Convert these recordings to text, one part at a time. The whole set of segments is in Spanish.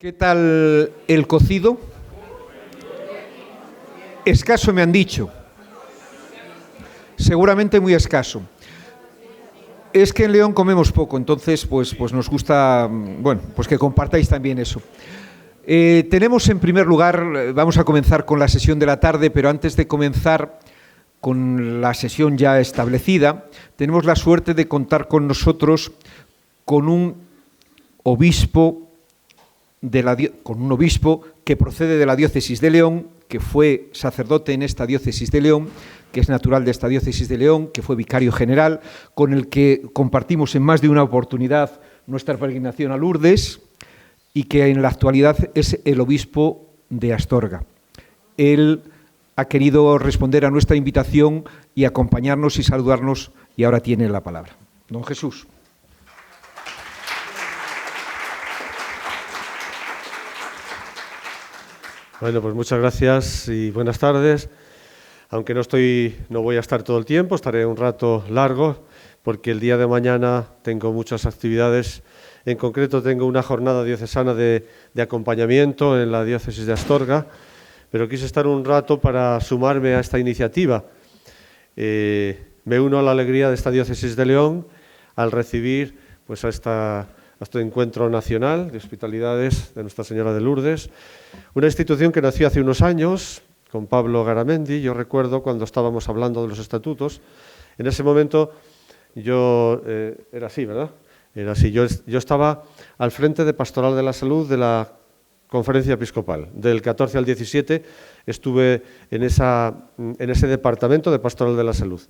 ¿Qué tal el cocido? Escaso me han dicho. Seguramente muy escaso. Es que en León comemos poco, entonces pues nos gusta, bueno, pues que compartáis también eso. Tenemos en primer lugar, vamos a comenzar con la sesión de la tarde, pero antes de comenzar con la sesión ya establecida, tenemos la suerte de contar con nosotros con un obispo que procede de la diócesis de León, que fue sacerdote en esta diócesis de León, que es natural de esta diócesis de León, que fue vicario general, con el que compartimos en más de una oportunidad nuestra peregrinación a Lourdes y que en la actualidad es el obispo de Astorga. Él ha querido responder a nuestra invitación y acompañarnos y saludarnos, y ahora tiene la palabra. Don Jesús. Bueno, pues muchas gracias y buenas tardes. Aunque no voy a estar todo el tiempo, estaré un rato largo, porque el día de mañana tengo muchas actividades. En concreto tengo una jornada diocesana de acompañamiento en la diócesis de Astorga, pero quise estar un rato para sumarme a esta iniciativa. Me uno a la alegría de esta diócesis de León al recibir pues a este encuentro nacional de hospitalidades de Nuestra Señora de Lourdes, una institución que nació hace unos años con Pablo Garamendi. Yo recuerdo cuando estábamos hablando de los estatutos, en ese momento yo era así, ¿verdad? Era así. Yo estaba al frente de Pastoral de la Salud de la Conferencia Episcopal. Del 14 al 17 estuve en ese departamento de Pastoral de la Salud.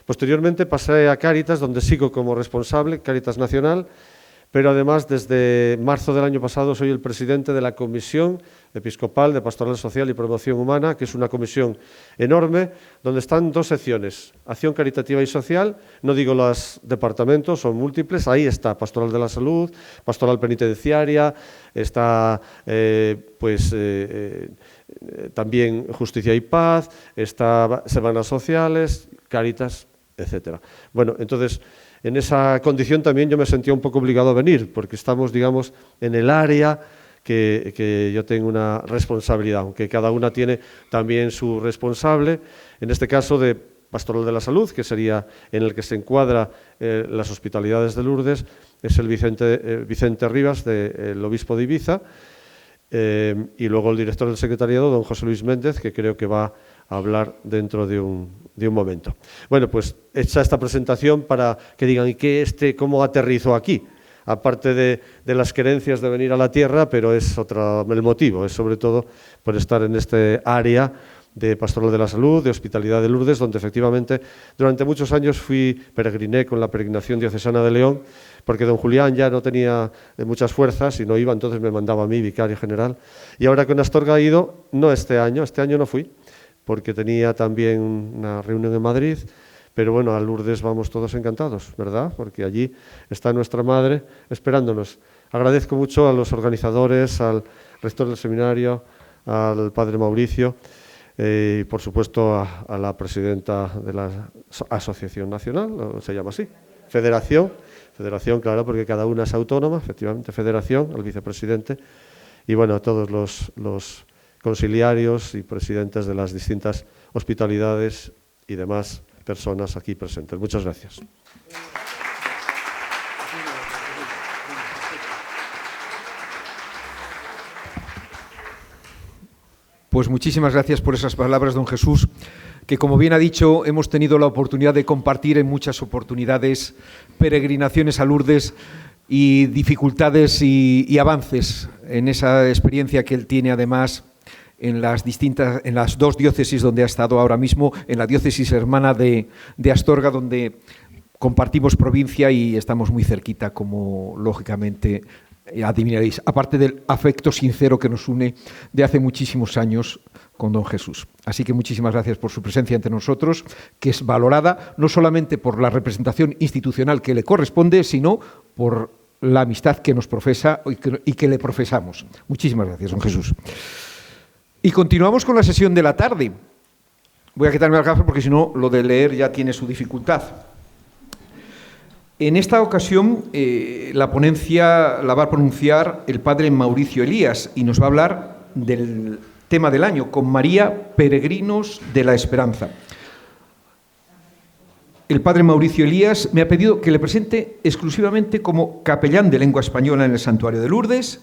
Posteriormente pasé a Cáritas, donde sigo como responsable, Cáritas Nacional, pero además desde marzo del año pasado soy el presidente de la Comisión Episcopal de Pastoral Social y Promoción Humana, que es una comisión enorme, donde están dos secciones, Acción Caritativa y Social. No digo los departamentos, son múltiples. Ahí está Pastoral de la Salud, Pastoral Penitenciaria, está también Justicia y Paz, está Semanas Sociales, Cáritas, etcétera. Bueno, entonces, en esa condición también yo me sentía un poco obligado a venir, porque estamos, digamos, en el área que yo tengo una responsabilidad, aunque cada una tiene también su responsable, en este caso de Pastoral de la Salud, que sería en el que se encuadra las hospitalidades de Lourdes, es el Vicente Rivas, el obispo de Ibiza, y luego el director del secretariado, don José Luis Méndez, que creo que va a hablar dentro de un momento. Bueno, pues hecha esta presentación para que digan, ¿y cómo aterrizó aquí? Aparte de las querencias de venir a la tierra, pero es el motivo, es sobre todo por estar en este área de Pastoral de la Salud, de Hospitalidad de Lourdes, donde efectivamente durante muchos años peregriné con la peregrinación diocesana de León, porque don Julián ya no tenía muchas fuerzas y no iba, entonces me mandaba a mí, vicario general. Y ahora con Astorga he ido, no este año no fui, porque tenía también una reunión en Madrid, pero bueno, a Lourdes vamos todos encantados, ¿verdad? Porque allí está nuestra Madre esperándonos. Agradezco mucho a los organizadores, al rector del seminario, al padre Mauricio, y por supuesto a la presidenta de la Asociación Nacional, se llama así, Federación, claro, porque cada una es autónoma, efectivamente, Federación, al vicepresidente, y bueno, a todos los conciliarios y presidentes de las distintas hospitalidades y demás personas aquí presentes. Muchas gracias. Pues muchísimas gracias por esas palabras, don Jesús, que como bien ha dicho, hemos tenido la oportunidad de compartir en muchas oportunidades peregrinaciones a Lourdes y dificultades y avances en esa experiencia que él tiene además en las dos diócesis donde ha estado ahora mismo, en la diócesis hermana de Astorga, donde compartimos provincia y estamos muy cerquita, como lógicamente adivinaréis, aparte del afecto sincero que nos une de hace muchísimos años con don Jesús. Así que muchísimas gracias por su presencia entre nosotros, que es valorada no solamente por la representación institucional que le corresponde, sino por la amistad que nos profesa y que le profesamos. Muchísimas gracias, don Jesús. Y continuamos con la sesión de la tarde. Voy a quitarme las gafas porque si no, lo de leer ya tiene su dificultad. En esta ocasión la ponencia la va a pronunciar el padre Mauricio Elías y nos va a hablar del tema del año, con María, peregrinos de la esperanza. El padre Mauricio Elías me ha pedido que le presente exclusivamente como capellán de lengua española en el Santuario de Lourdes,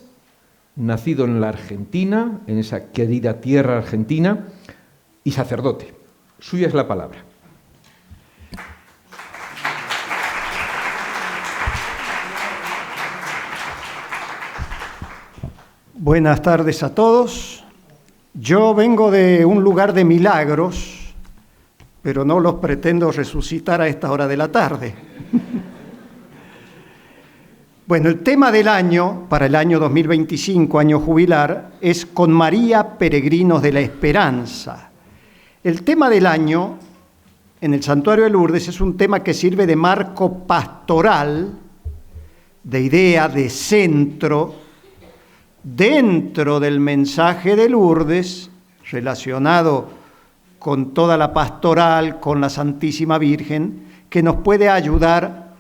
nacido en la Argentina, en esa querida tierra argentina, y sacerdote. Suya es la palabra. Buenas tardes a todos. Yo vengo de un lugar de milagros, pero no los pretendo resucitar a esta hora de la tarde. Bueno, el tema del año, para el año 2025, año jubilar, es Con María, peregrinos de la esperanza. El tema del año en el Santuario de Lourdes es un tema que sirve de marco pastoral, de idea, de centro, dentro del mensaje de Lourdes, relacionado con toda la pastoral, con la Santísima Virgen, que nos puede ayudar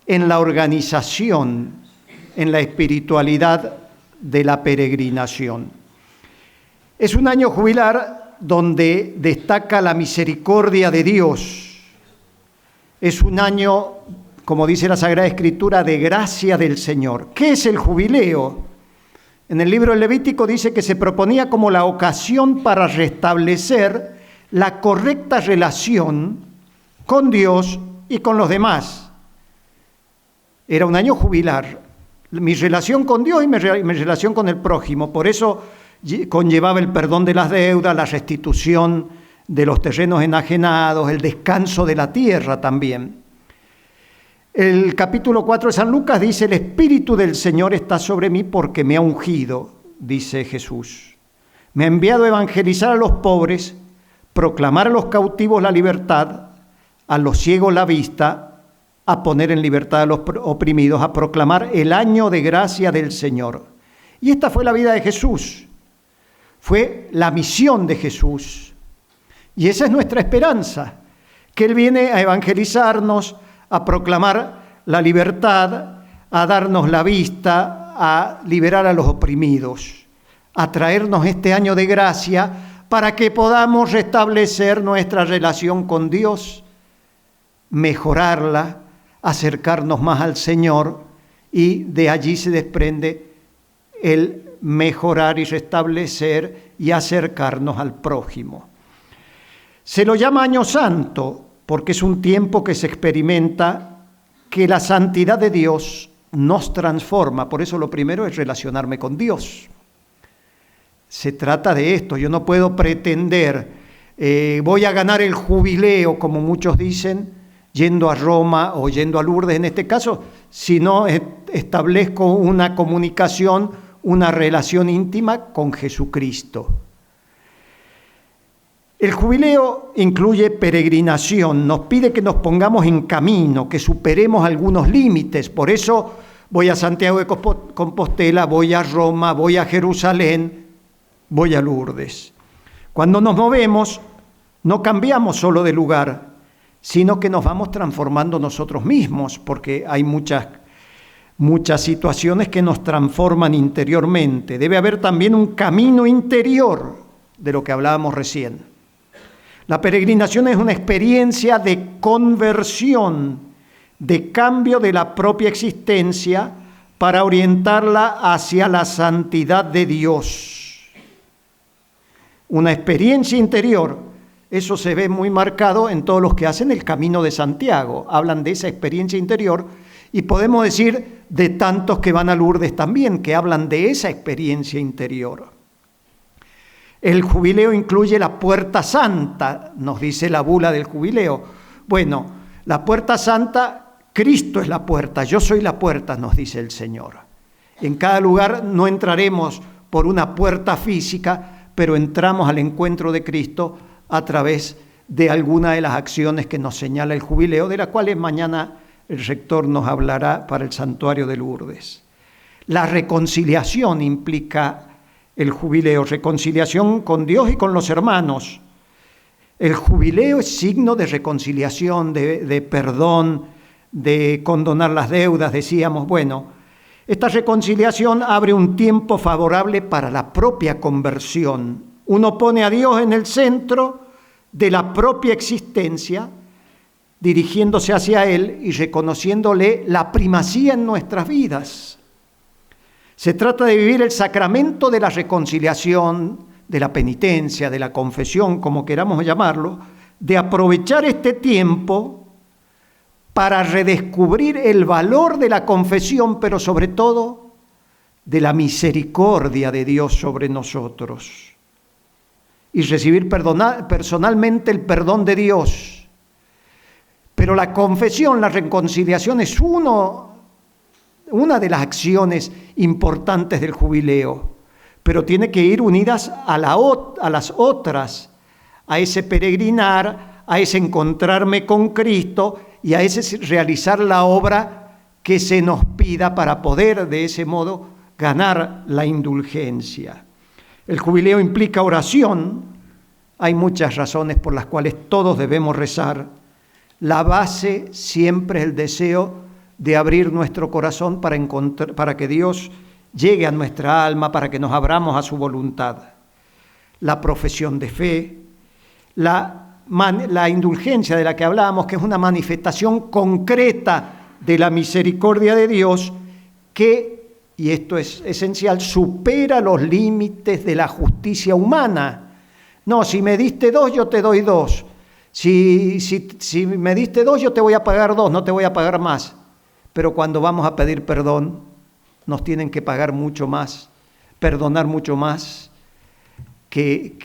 en la organización, en la espiritualidad de la peregrinación. Es un año jubilar donde destaca la misericordia de Dios. Es un año, como dice la Sagrada Escritura, de gracia del Señor. ¿Qué es el jubileo? En el libro del Levítico dice que se proponía como la ocasión para restablecer la correcta relación con Dios y con los demás. Era un año jubilar, mi relación con Dios y mi relación con el prójimo. Por eso conllevaba el perdón de las deudas, la restitución de los terrenos enajenados, el descanso de la tierra también. El capítulo 4 de San Lucas dice: el Espíritu del Señor está sobre mí porque me ha ungido, dice Jesús. Me ha enviado a evangelizar a los pobres, proclamar a los cautivos la libertad, a los ciegos la vista, a poner en libertad a los oprimidos, a proclamar el año de gracia del Señor. Y esta fue la vida de Jesús, fue la misión de Jesús. Y esa es nuestra esperanza, que Él viene a evangelizarnos, a proclamar la libertad, a darnos la vista, a liberar a los oprimidos, a traernos este año de gracia para que podamos restablecer nuestra relación con Dios, mejorarla, acercarnos más al Señor, y de allí se desprende el mejorar y restablecer y acercarnos al prójimo. Se lo llama Año Santo porque es un tiempo que se experimenta que la santidad de Dios nos transforma. Por eso lo primero es relacionarme con Dios. Se trata de esto. Yo no puedo pretender, voy a ganar el jubileo, como muchos dicen, yendo a Roma o yendo a Lourdes en este caso, si no establezco una comunicación, una relación íntima con Jesucristo. El jubileo incluye peregrinación, nos pide que nos pongamos en camino, que superemos algunos límites. Por eso voy a Santiago de Compostela, voy a Roma, voy a Jerusalén, voy a Lourdes. Cuando nos movemos, no cambiamos solo de lugar, sino que nos vamos transformando nosotros mismos, porque hay muchas situaciones que nos transforman interiormente. Debe haber también un camino interior, de lo que hablábamos recién. La peregrinación es una experiencia de conversión, de cambio de la propia existencia para orientarla hacia la santidad de Dios. Una experiencia interior, eso se ve muy marcado en todos los que hacen el Camino de Santiago. Hablan de esa experiencia interior y podemos decir de tantos que van a Lourdes también, que hablan de esa experiencia interior. El jubileo incluye la puerta santa, nos dice la bula del jubileo. Bueno, la puerta santa, Cristo es la puerta, yo soy la puerta, nos dice el Señor. En cada lugar no entraremos por una puerta física, pero entramos al encuentro de Cristo a través de alguna de las acciones que nos señala el jubileo, de las cuales mañana el rector nos hablará para el Santuario de Lourdes. La reconciliación implica el jubileo, reconciliación con Dios y con los hermanos. El jubileo es signo de reconciliación, de perdón, de condonar las deudas, decíamos, bueno, esta reconciliación abre un tiempo favorable para la propia conversión. Uno pone a Dios en el centro de la propia existencia, dirigiéndose hacia Él y reconociéndole la primacía en nuestras vidas. Se trata de vivir el sacramento de la reconciliación, de la penitencia, de la confesión, como queramos llamarlo, de aprovechar este tiempo para redescubrir el valor de la confesión, pero sobre todo de la misericordia de Dios sobre nosotros. Y recibir personalmente el perdón de Dios. Pero la confesión, la reconciliación es una de las acciones importantes del jubileo, pero tiene que ir unidas a las otras, a ese peregrinar, a ese encontrarme con Cristo y a ese realizar la obra que se nos pida para poder de ese modo ganar la indulgencia. El jubileo implica oración. Hay muchas razones por las cuales todos debemos rezar. La base siempre es el deseo de abrir nuestro corazón para que Dios llegue a nuestra alma, para que nos abramos a su voluntad. La profesión de fe, la indulgencia de la que hablábamos, que es una manifestación concreta de la misericordia de Dios que, y esto es esencial, supera los límites de la justicia humana. No, si me diste 2, yo te doy 2. Si me diste 2, yo te voy a pagar 2, no te voy a pagar más. Pero cuando vamos a pedir perdón, nos tienen que pagar mucho más, perdonar mucho más que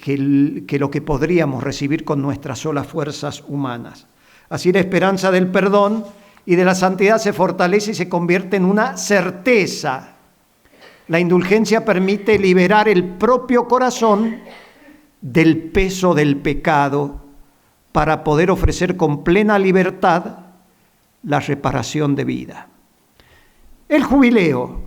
lo que podríamos recibir con nuestras solas fuerzas humanas. Así la esperanza del perdón y de la santidad se fortalece y se convierte en una certeza. La indulgencia permite liberar el propio corazón del peso del pecado para poder ofrecer con plena libertad la reparación de vida. El jubileo,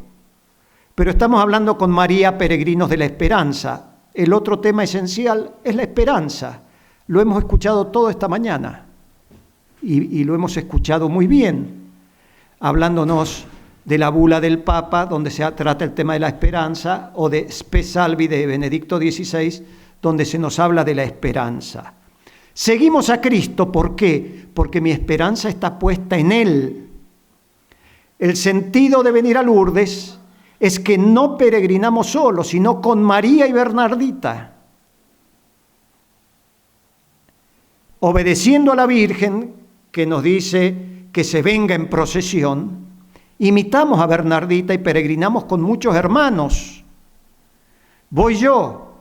pero estamos hablando con María, peregrinos de la esperanza. El otro tema esencial es la esperanza. Lo hemos escuchado todo esta mañana y lo hemos escuchado muy bien, hablándonos de la bula del Papa, donde se trata el tema de la esperanza, o de Spe Salvi de Benedicto XVI, donde se nos habla de la esperanza. Seguimos a Cristo, ¿por qué? Porque mi esperanza está puesta en Él. El sentido de venir a Lourdes es que no peregrinamos solos, sino con María y Bernardita. Obedeciendo a la Virgen, que nos dice que se venga en procesión, imitamos a Bernardita y peregrinamos con muchos hermanos. Voy yo,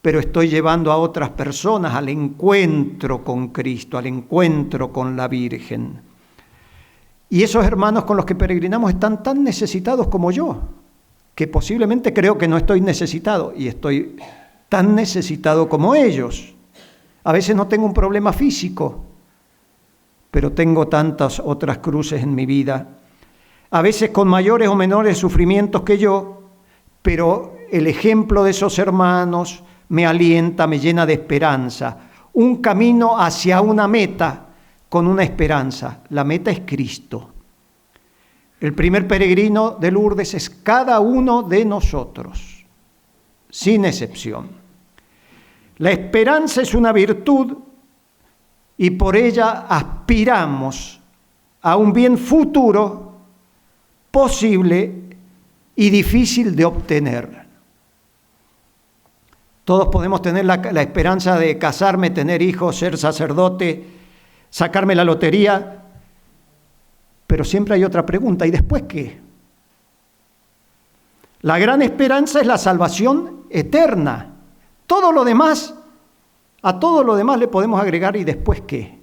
pero estoy llevando a otras personas al encuentro con Cristo, al encuentro con la Virgen. Y esos hermanos con los que peregrinamos están tan necesitados como yo, que posiblemente creo que no estoy necesitado, y estoy tan necesitado como ellos. A veces no tengo un problema físico, pero tengo tantas otras cruces en mi vida, a veces con mayores o menores sufrimientos que yo, pero el ejemplo de esos hermanos me alienta, me llena de esperanza. Un camino hacia una meta con una esperanza. La meta es Cristo. El primer peregrino de Lourdes es cada uno de nosotros, sin excepción. La esperanza es una virtud y por ella aspiramos a un bien futuro posible y difícil de obtener. Todos podemos tener la esperanza de casarme, tener hijos, ser sacerdote, sacarme la lotería, pero siempre hay otra pregunta, ¿y después qué? La gran esperanza es la salvación eterna. Todo lo demás, a todo lo demás le podemos agregar ¿y después qué?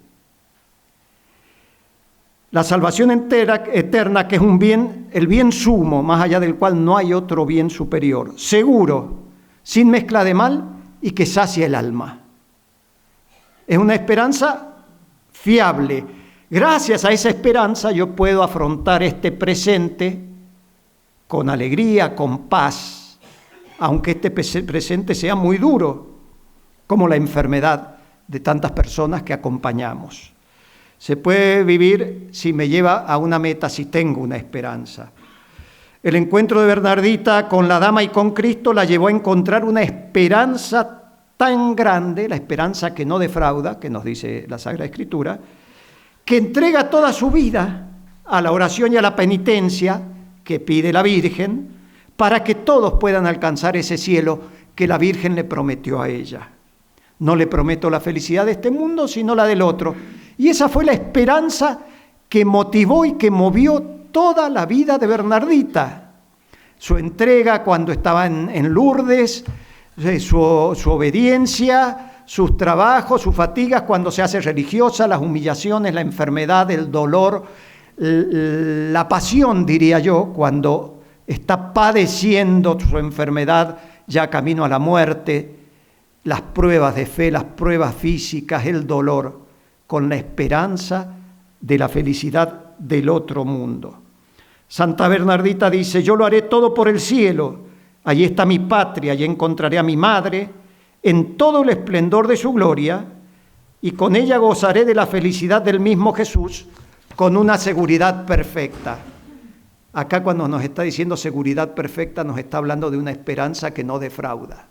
La salvación eterna, que es un bien, el bien sumo, más allá del cual no hay otro bien superior, seguro, sin mezcla de mal y que sacia el alma. Es una esperanza fiable. Gracias a esa esperanza yo puedo afrontar este presente con alegría, con paz, aunque este presente sea muy duro, como la enfermedad de tantas personas que acompañamos. Se puede vivir si me lleva a una meta, si tengo una esperanza. El encuentro de Bernardita con la dama y con Cristo la llevó a encontrar una esperanza tan grande, la esperanza que no defrauda, que nos dice la Sagrada Escritura, que entrega toda su vida a la oración y a la penitencia que pide la Virgen, para que todos puedan alcanzar ese cielo que la Virgen le prometió a ella. No le prometo la felicidad de este mundo, sino la del otro. Y esa fue la esperanza que motivó y que movió toda la vida de Bernardita. Su entrega cuando estaba en Lourdes, su obediencia, sus trabajos, sus fatigas cuando se hace religiosa, las humillaciones, la enfermedad, el dolor, la pasión, diría yo, cuando está padeciendo su enfermedad ya camino a la muerte, las pruebas de fe, las pruebas físicas, el dolor, con la esperanza de la felicidad del otro mundo. Santa Bernardita dice: yo lo haré todo por el cielo, allí está mi patria, allí encontraré a mi madre, en todo el esplendor de su gloria, y con ella gozaré de la felicidad del mismo Jesús, con una seguridad perfecta. Acá cuando nos está diciendo seguridad perfecta, nos está hablando de una esperanza que no defrauda.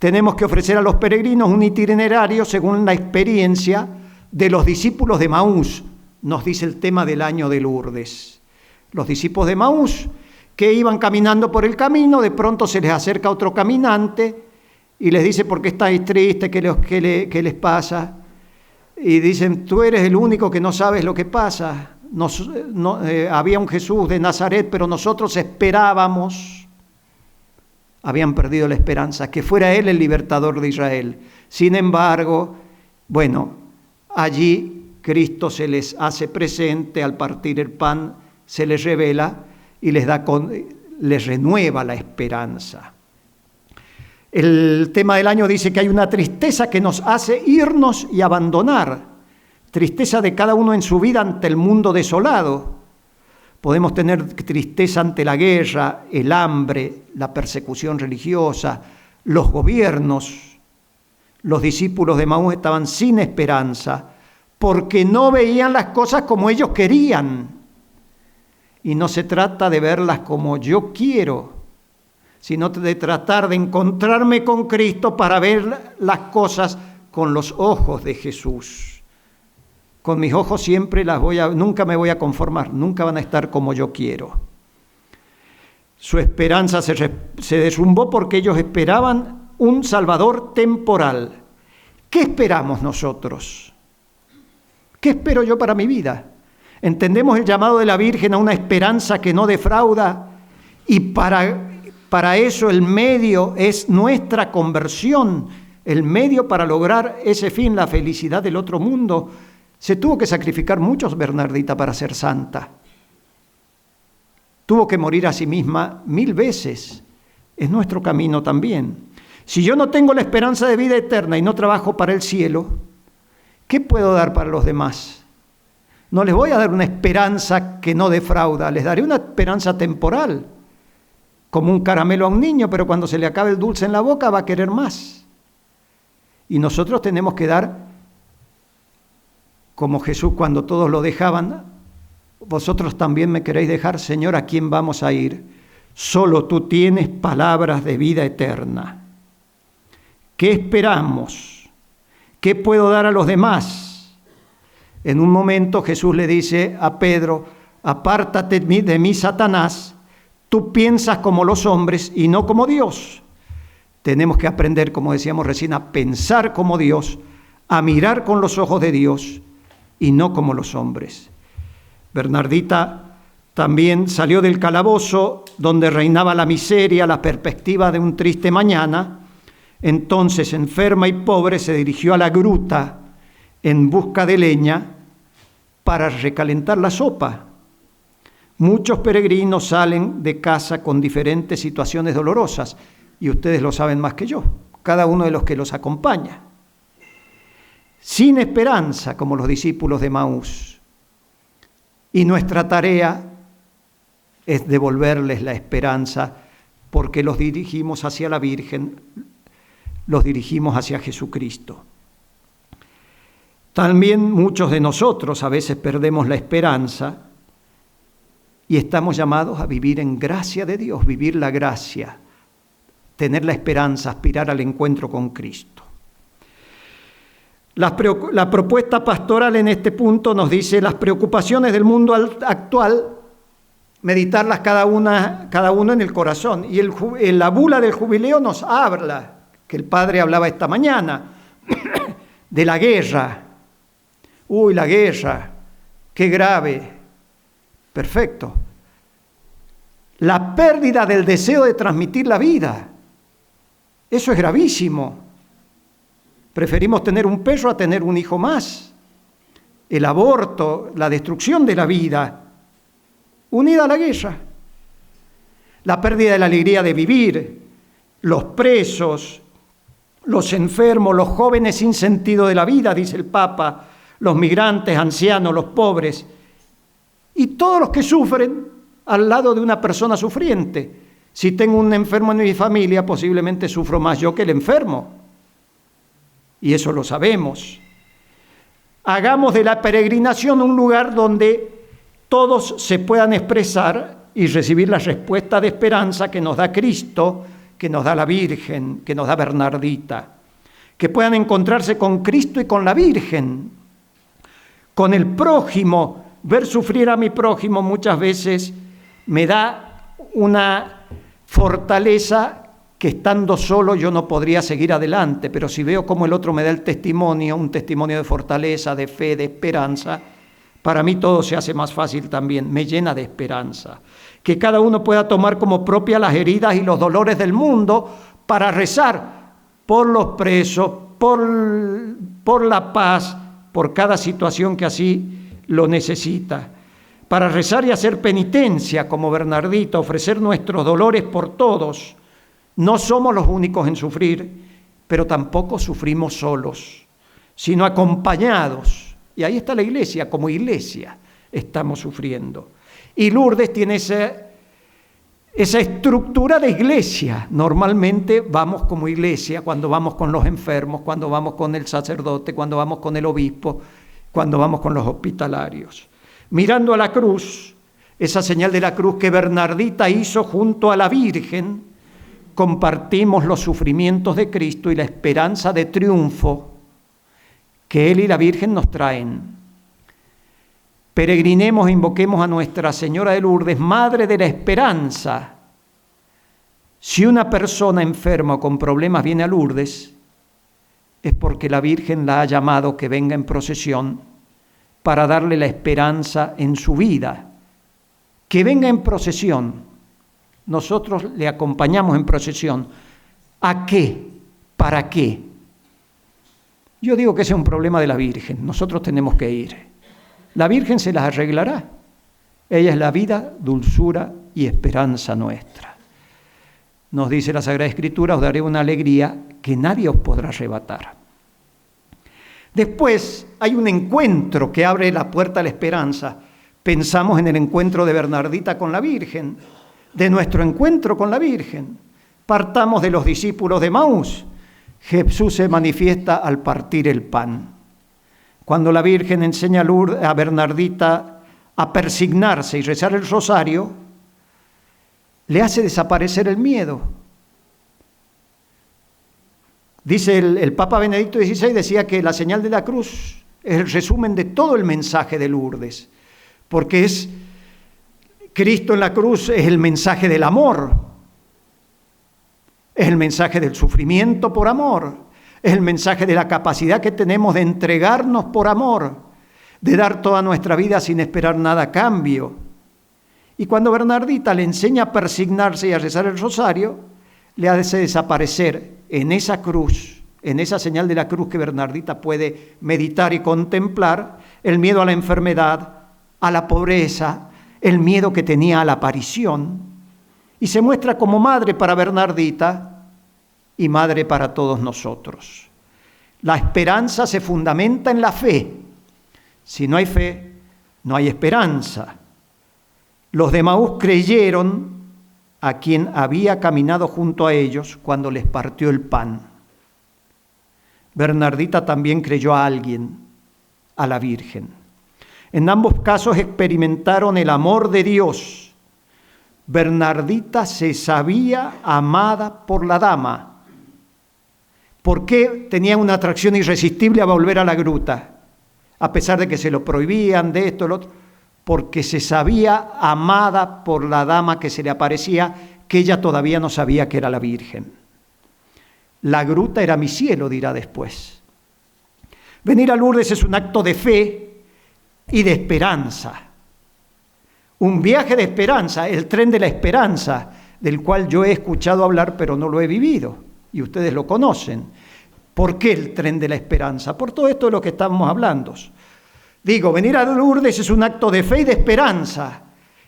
Tenemos que ofrecer a los peregrinos un itinerario según la experiencia de los discípulos de Maús, nos dice el tema del año de Lourdes. Los discípulos de Maús que iban caminando por el camino, de pronto se les acerca otro caminante y les dice: ¿por qué estáis tristes? ¿Qué les pasa? Y dicen: tú eres el único que no sabes lo que pasa. Había un Jesús de Nazaret, pero nosotros esperábamos, habían perdido la esperanza, que fuera Él el libertador de Israel. Sin embargo, allí Cristo se les hace presente, al partir el pan se les revela y les renueva la esperanza. El tema del año dice que hay una tristeza que nos hace irnos y abandonar, tristeza de cada uno en su vida ante el mundo desolado. Podemos tener tristeza ante la guerra, el hambre, la persecución religiosa, los gobiernos. Los discípulos de Maús estaban sin esperanza porque no veían las cosas como ellos querían. Y no se trata de verlas como yo quiero, sino de tratar de encontrarme con Cristo para ver las cosas con los ojos de Jesús. Con mis ojos siempre nunca me voy a conformar, nunca van a estar como yo quiero. Su esperanza se derrumbó porque ellos esperaban un Salvador temporal. ¿Qué esperamos nosotros? ¿Qué espero yo para mi vida? Entendemos el llamado de la Virgen a una esperanza que no defrauda, y para eso el medio es nuestra conversión, el medio para lograr ese fin, la felicidad del otro mundo. Se tuvo que sacrificar mucho Bernardita para ser santa. Tuvo que morir a sí misma 1000 veces. Es nuestro camino también. Si yo no tengo la esperanza de vida eterna y no trabajo para el cielo, ¿qué puedo dar para los demás? No les voy a dar una esperanza que no defrauda, les daré una esperanza temporal, como un caramelo a un niño, pero cuando se le acabe el dulce en la boca va a querer más. Y nosotros tenemos que dar, como Jesús cuando todos lo dejaban: vosotros también me queréis dejar, Señor, ¿a quién vamos a ir? Solo tú tienes palabras de vida eterna. ¿Qué esperamos? ¿Qué puedo dar a los demás? En un momento Jesús le dice a Pedro: apártate de mí, Satanás, tú piensas como los hombres y no como Dios. Tenemos que aprender, como decíamos recién, a pensar como Dios, a mirar con los ojos de Dios y no como los hombres. Bernardita también salió del calabozo donde reinaba la miseria, la perspectiva de un triste mañana. Entonces, enferma y pobre, se dirigió a la gruta en busca de leña para recalentar la sopa. Muchos peregrinos salen de casa con diferentes situaciones dolorosas, y ustedes lo saben más que yo, cada uno de los que los acompaña. Sin esperanza, como los discípulos de Maús. Y nuestra tarea es devolverles la esperanza, porque los dirigimos hacia la Virgen, los dirigimos hacia Jesucristo. También muchos de nosotros a veces perdemos la esperanza y estamos llamados a vivir en gracia de Dios, vivir la gracia, tener la esperanza, aspirar al encuentro con Cristo. La propuesta pastoral en este punto nos dice las preocupaciones del mundo actual, meditarlas cada uno en el corazón. Y la bula del jubileo nos habla, que el padre hablaba esta mañana, de la guerra. Uy, la guerra, qué grave. Perfecto. La pérdida del deseo de transmitir la vida. Eso es gravísimo. Preferimos tener un perro a tener un hijo más. El aborto, la destrucción de la vida, unida a la guerra. La pérdida de la alegría de vivir, los presos, los enfermos, los jóvenes sin sentido de la vida, dice el Papa, los migrantes, ancianos, los pobres, y todos los que sufren al lado de una persona sufriente. Si tengo un enfermo en mi familia, posiblemente sufro más yo que el enfermo. Y eso lo sabemos. Hagamos de la peregrinación un lugar donde todos se puedan expresar y recibir la respuesta de esperanza que nos da Cristo, que nos da la Virgen, que nos da Bernardita. Que puedan encontrarse con Cristo y con la Virgen, con el prójimo. Ver sufrir a mi prójimo muchas veces me da una fortaleza que estando solo yo no podría seguir adelante, pero si veo cómo el otro me da el testimonio, un testimonio de fortaleza, de fe, de esperanza, para mí todo se hace más fácil también, me llena de esperanza. Que cada uno pueda tomar como propia las heridas y los dolores del mundo para rezar por los presos, por la paz, por cada situación que así lo necesita. Para rezar y hacer penitencia como Bernardita, ofrecer nuestros dolores por todos. No somos los únicos en sufrir, pero tampoco sufrimos solos, sino acompañados. Y ahí está la iglesia, como iglesia estamos sufriendo. Y Lourdes tiene esa estructura de iglesia. Normalmente vamos como iglesia cuando vamos con los enfermos, cuando vamos con el sacerdote, cuando vamos con el obispo, cuando vamos con los hospitalarios. Mirando a la cruz, esa señal de la cruz que Bernardita hizo junto a la Virgen, compartimos los sufrimientos de Cristo y la esperanza de triunfo que Él y la Virgen nos traen. Peregrinemos e invoquemos a Nuestra Señora de Lourdes, Madre de la Esperanza. Si una persona enferma o con problemas viene a Lourdes, es porque la Virgen la ha llamado que venga en procesión para darle la esperanza en su vida. Que venga en procesión. Nosotros le acompañamos en procesión. ¿A qué? ¿Para qué? Yo digo que ese es un problema de la Virgen. Nosotros tenemos que ir. La Virgen se las arreglará. Ella es la vida, dulzura y esperanza nuestra. Nos dice la Sagrada Escritura, os daré una alegría que nadie os podrá arrebatar. Después hay un encuentro que abre la puerta a la esperanza. Pensamos en el encuentro de Bernardita con la Virgen, de nuestro encuentro con la Virgen. Partamos de los discípulos de Emaús. Jesús se manifiesta al partir el pan. Cuando la Virgen enseña a Bernardita a persignarse y rezar el rosario, le hace desaparecer el miedo. Dice el Papa Benedicto XVI, decía que la señal de la cruz es el resumen de todo el mensaje de Lourdes, porque es Cristo en la cruz, es el mensaje del amor, es el mensaje del sufrimiento por amor, es el mensaje de la capacidad que tenemos de entregarnos por amor, de dar toda nuestra vida sin esperar nada a cambio. Y cuando Bernardita le enseña a persignarse y a rezar el rosario, le hace desaparecer en esa cruz, en esa señal de la cruz que Bernardita puede meditar y contemplar, el miedo a la enfermedad, a la pobreza, el miedo que tenía a la aparición, y se muestra como madre para Bernardita y madre para todos nosotros. La esperanza se fundamenta en la fe. Si no hay fe, no hay esperanza. Los de Emaús creyeron a quien había caminado junto a ellos cuando les partió el pan. Bernardita también creyó a alguien, a la Virgen. En ambos casos experimentaron el amor de Dios. Bernardita se sabía amada por la dama. ¿Por qué tenía una atracción irresistible a volver a la gruta? A pesar de que se lo prohibían, de esto, lo otro. Porque se sabía amada por la dama que se le aparecía, que ella todavía no sabía que era la Virgen. La gruta era mi cielo, dirá después. Venir a Lourdes es un acto de fe y de esperanza. Un viaje de esperanza, el tren de la esperanza, del cual yo he escuchado hablar pero no lo he vivido, y ustedes lo conocen. ¿Por qué el tren de la esperanza? Por todo esto de lo que estamos hablando. Digo, venir a Lourdes es un acto de fe y de esperanza.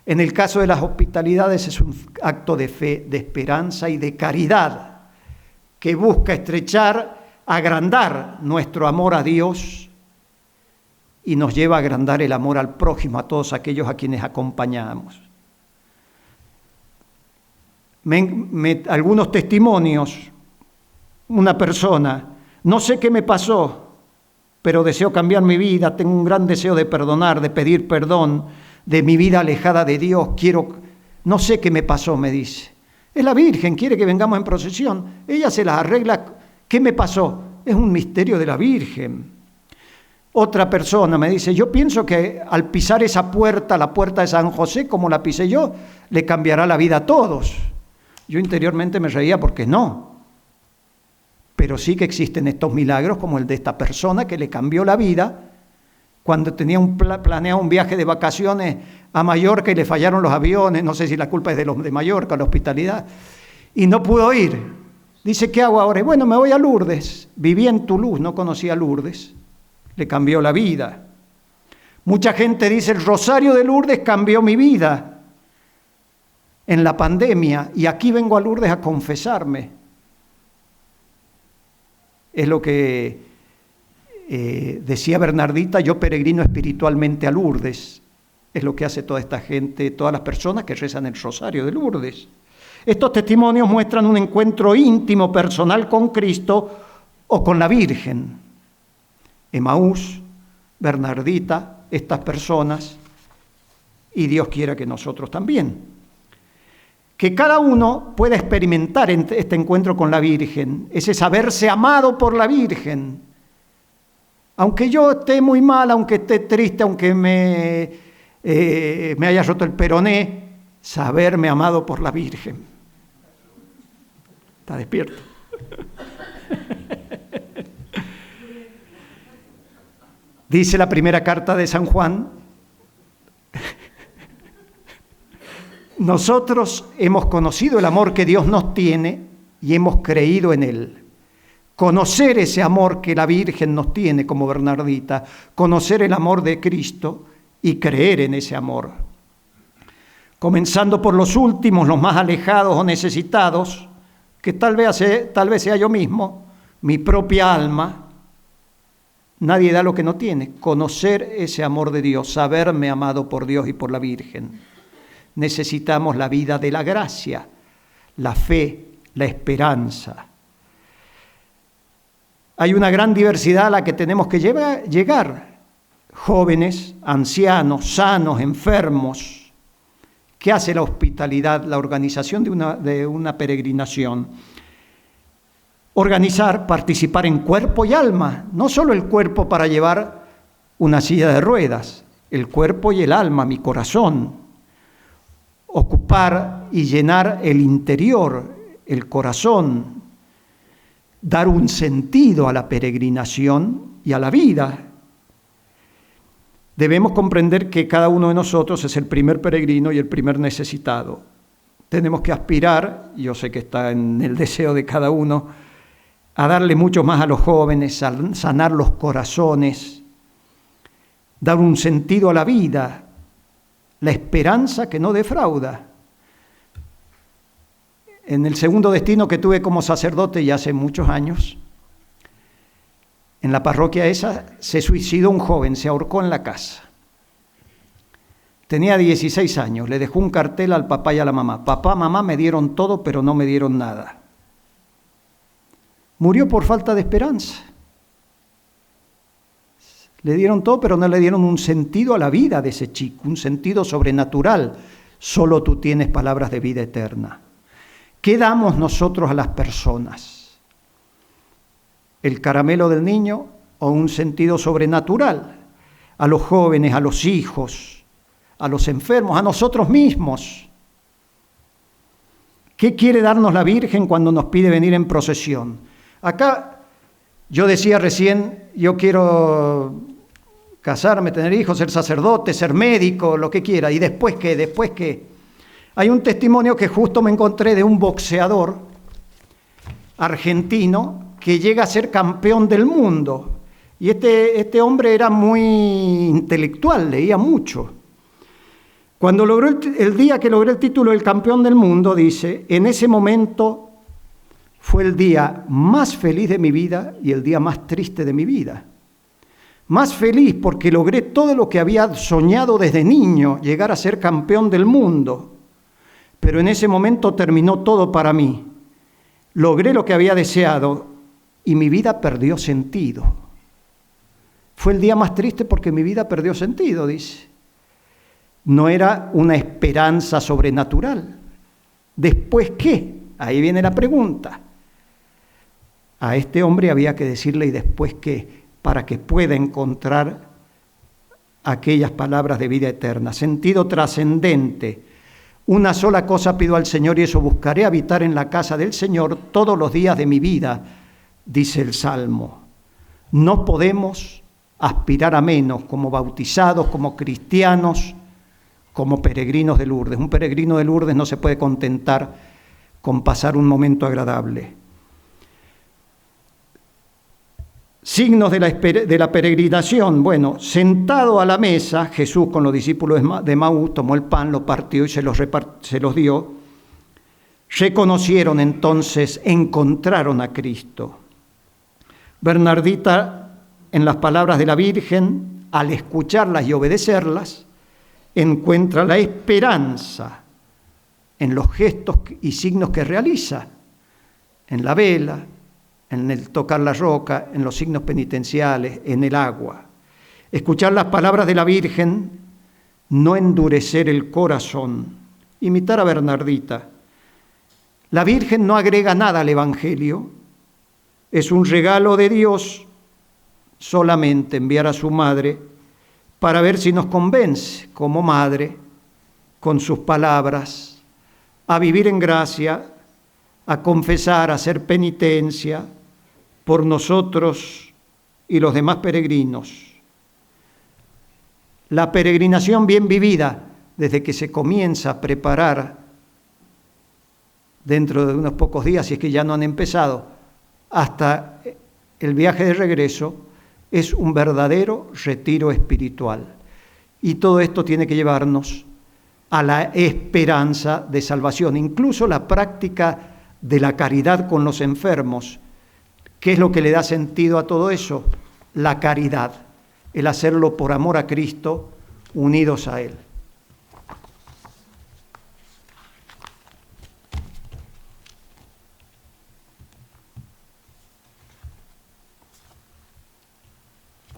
En el caso de las hospitalidades es un acto de fe, de esperanza y de caridad, que busca estrechar, agrandar nuestro amor a Dios y nos lleva a agrandar el amor al prójimo, a todos aquellos a quienes acompañamos. Algunos testimonios, una persona, no sé qué me pasó, pero deseo cambiar mi vida, tengo un gran deseo de perdonar, de pedir perdón de mi vida alejada de Dios, no sé qué me pasó, me dice. Es la Virgen, quiere que vengamos en procesión, ella se las arregla. ¿Qué me pasó? Es un misterio de la Virgen. Otra persona me dice, yo pienso que al pisar esa puerta, la puerta de San José, como la pisé yo, le cambiará la vida a todos. Yo interiormente me reía porque no. Pero sí que existen estos milagros como el de esta persona que le cambió la vida cuando tenía planeado un viaje de vacaciones a Mallorca y le fallaron los aviones, no sé si la culpa es de los de Mallorca, la hospitalidad, y no pudo ir. Dice, ¿qué hago ahora? Y bueno, me voy a Lourdes. Vivía en Toulouse, no conocía Lourdes. Le cambió la vida. Mucha gente dice, el Rosario de Lourdes cambió mi vida en la pandemia y aquí vengo a Lourdes a confesarme. Es lo que decía Bernardita, yo peregrino espiritualmente a Lourdes. Es lo que hace toda esta gente, todas las personas que rezan el Rosario de Lourdes. Estos testimonios muestran un encuentro íntimo, personal con Cristo o con la Virgen. Emaús, Bernardita, estas personas, y Dios quiera que nosotros también. Que cada uno pueda experimentar este encuentro con la Virgen, ese saberse amado por la Virgen. Aunque yo esté muy mal, aunque esté triste, aunque me haya roto el peroné, saberme amado por la Virgen. ¿Está despierto? Dice la primera carta de San Juan, nosotros hemos conocido el amor que Dios nos tiene y hemos creído en Él. Conocer ese amor que la Virgen nos tiene como Bernardita, conocer el amor de Cristo y creer en ese amor. Comenzando por los últimos, los más alejados o necesitados, que tal vez sea yo mismo, mi propia alma. Nadie da lo que no tiene. Conocer ese amor de Dios, saberme amado por Dios y por la Virgen. Necesitamos la vida de la gracia, la fe, la esperanza. Hay una gran diversidad a la que tenemos que llegar. Jóvenes, ancianos, sanos, enfermos. ¿Qué hace la hospitalidad, la organización de una peregrinación? Organizar, participar en cuerpo y alma, no solo el cuerpo para llevar una silla de ruedas, el cuerpo y el alma, mi corazón. Ocupar y llenar el interior, el corazón, dar un sentido a la peregrinación y a la vida. Debemos comprender que cada uno de nosotros es el primer peregrino y el primer necesitado. Tenemos que aspirar, yo sé que está en el deseo de cada uno, a darle mucho más a los jóvenes, a sanar los corazones, dar un sentido a la vida, la esperanza que no defrauda. En el segundo destino que tuve como sacerdote ya hace muchos años, en la parroquia esa se suicidó un joven, se ahorcó en la casa. Tenía 16 años, le dejó un cartel al papá y a la mamá. Papá, mamá me dieron todo, pero no me dieron nada. Murió por falta de esperanza. Le dieron todo, pero no le dieron un sentido a la vida de ese chico, un sentido sobrenatural. Solo tú tienes palabras de vida eterna. ¿Qué damos nosotros a las personas? ¿El caramelo del niño o un sentido sobrenatural? A los jóvenes, a los hijos, a los enfermos, a nosotros mismos. ¿Qué quiere darnos la Virgen cuando nos pide venir en procesión? Acá yo decía recién, yo quiero casarme, tener hijos, ser sacerdote, ser médico, lo que quiera. ¿Y después qué? ¿Después qué? Hay un testimonio que justo me encontré de un boxeador argentino que llega a ser campeón del mundo. Y este hombre era muy intelectual, leía mucho. Cuando logró el día que logré el título del campeón del mundo, dice, en ese momento fue el día más feliz de mi vida y el día más triste de mi vida. Más feliz porque logré todo lo que había soñado desde niño, llegar a ser campeón del mundo. Pero en ese momento terminó todo para mí. Logré lo que había deseado y mi vida perdió sentido. Fue el día más triste porque mi vida perdió sentido, dice. No era una esperanza sobrenatural. ¿Después qué? Ahí viene la pregunta. A este hombre había que decirle, ¿y después qué? Para que pueda encontrar aquellas palabras de vida eterna. Sentido trascendente. Una sola cosa pido al Señor y eso buscaré, habitar en la casa del Señor todos los días de mi vida, dice el Salmo. No podemos aspirar a menos como bautizados, como cristianos, como peregrinos de Lourdes. Un peregrino de Lourdes no se puede contentar con pasar un momento agradable. Signos de la peregrinación. Bueno, sentado a la mesa, Jesús con los discípulos de Maús tomó el pan, lo partió y se los dio. Reconocieron entonces, encontraron a Cristo. Bernardita, en las palabras de la Virgen, al escucharlas y obedecerlas, encuentra la esperanza en los gestos y signos que realiza, en la vela, en el tocar la roca, en los signos penitenciales, en el agua. Escuchar las palabras de la Virgen, no endurecer el corazón, imitar a Bernardita. La Virgen no agrega nada al Evangelio, es un regalo de Dios solamente enviar a su madre para ver si nos convence como madre, con sus palabras, a vivir en gracia, a confesar, a hacer penitencia por nosotros y los demás peregrinos. La peregrinación bien vivida, desde que se comienza a preparar dentro de unos pocos días, si es que ya no han empezado, hasta el viaje de regreso, es un verdadero retiro espiritual. Y todo esto tiene que llevarnos a la esperanza de salvación, incluso la práctica de la caridad con los enfermos. ¿Qué es lo que le da sentido a todo eso? La caridad, el hacerlo por amor a Cristo, unidos a Él.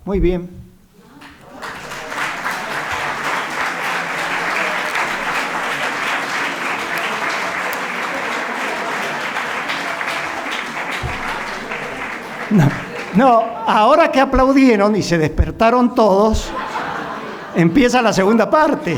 Muy bien. No, ahora que aplaudieron y se despertaron todos, empieza la segunda parte.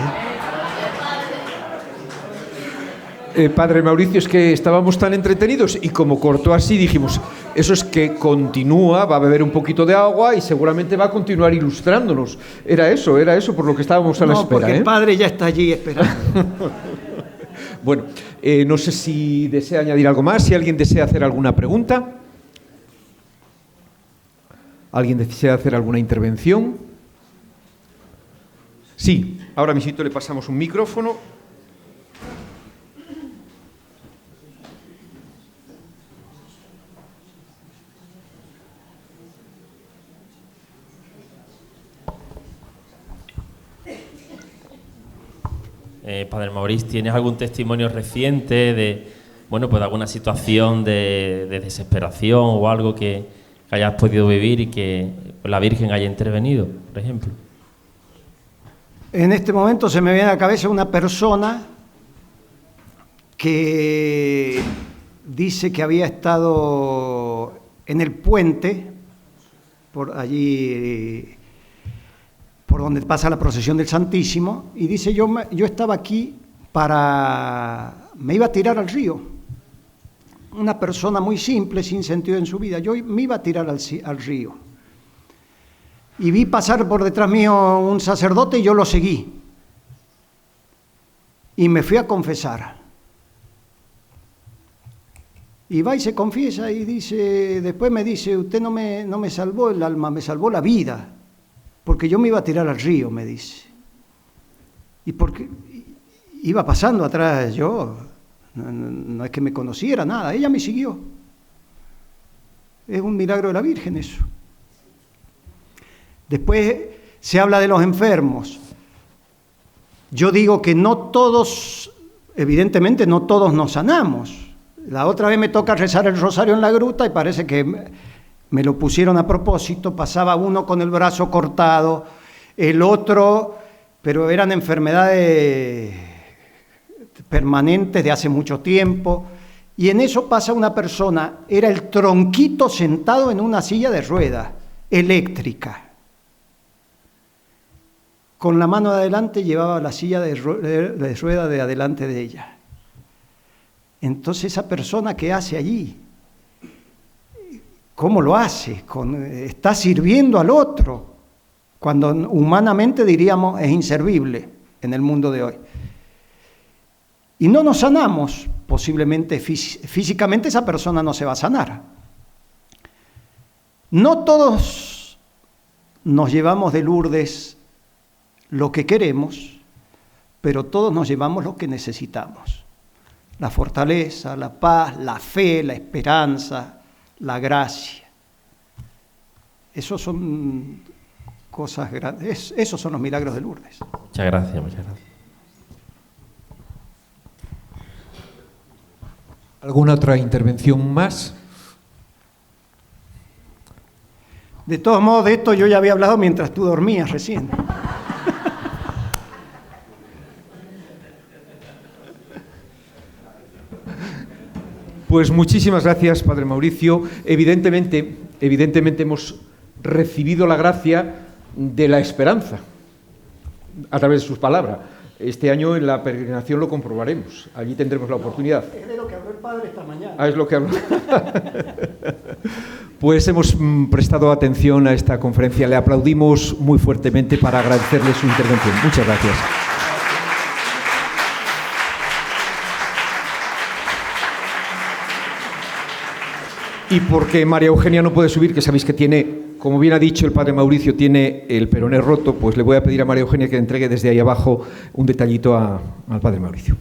Padre Mauricio, es que estábamos tan entretenidos y como cortó así dijimos, eso es que continúa, va a beber un poquito de agua y seguramente va a continuar ilustrándonos. Era eso por lo que estábamos a la espera. Porque el Padre ya está allí esperando. Bueno, no sé si desea añadir algo más, si alguien desea hacer alguna pregunta. ¿Alguien desea hacer alguna intervención? Sí, ahora mismo le pasamos un micrófono. Padre Mauricio, ¿tienes algún testimonio reciente de, bueno, pues de alguna situación de desesperación o algo que que hayas podido vivir y que la Virgen haya intervenido, por ejemplo. En este momento se me viene a la cabeza una persona que dice que había estado en el puente, por allí, por donde pasa la procesión del Santísimo, y dice, yo estaba aquí me iba a tirar al río. Una persona muy simple, sin sentido en su vida. Yo me iba a tirar al río. Y vi pasar por detrás mío un sacerdote y yo lo seguí. Y me fui a confesar. Y va y se confiesa y después me dice, usted no me salvó el alma, me salvó la vida, porque yo me iba a tirar al río, me dice. Y porque iba pasando atrás yo, no es que me conociera nada, ella me siguió. Es un milagro de la Virgen eso. Después se habla de los enfermos. Yo digo que no todos, evidentemente no todos nos sanamos. La otra vez me toca rezar el rosario en la gruta y parece que me lo pusieron a propósito. Pasaba uno con el brazo cortado, el otro, pero eran enfermedades permanentes de hace mucho tiempo. Y en eso pasa una persona, era el tronquito sentado en una silla de ruedas eléctrica. Con la mano de adelante llevaba la silla de rueda de adelante de ella. Entonces esa persona, ¿qué hace allí? ¿Cómo lo hace? Está sirviendo al otro, cuando humanamente diríamos es inservible en el mundo de hoy. Y no nos sanamos, posiblemente físicamente esa persona no se va a sanar. No todos nos llevamos de Lourdes lo que queremos, pero todos nos llevamos lo que necesitamos. La fortaleza, la paz, la fe, la esperanza, la gracia. Esos son cosas grandes, esos son los milagros de Lourdes. Muchas gracias, muchas gracias. ¿Alguna otra intervención más? De todos modos, de esto yo ya había hablado mientras tú dormías recién. Pues muchísimas gracias, Padre Mauricio. Evidentemente hemos recibido la gracia de la esperanza a través de sus palabras. Este año en la peregrinación lo comprobaremos. Allí tendremos la oportunidad. Es de lo que habló el Padre esta mañana. Ah, es lo que habló. Pues hemos prestado atención a esta conferencia. Le aplaudimos muy fuertemente para agradecerle su intervención. Muchas gracias. Y porque María Eugenia no puede subir, que sabéis que tiene, como bien ha dicho el Padre Mauricio, tiene el peroné roto, pues le voy a pedir a María Eugenia que le entregue desde ahí abajo un detallito al Padre Mauricio.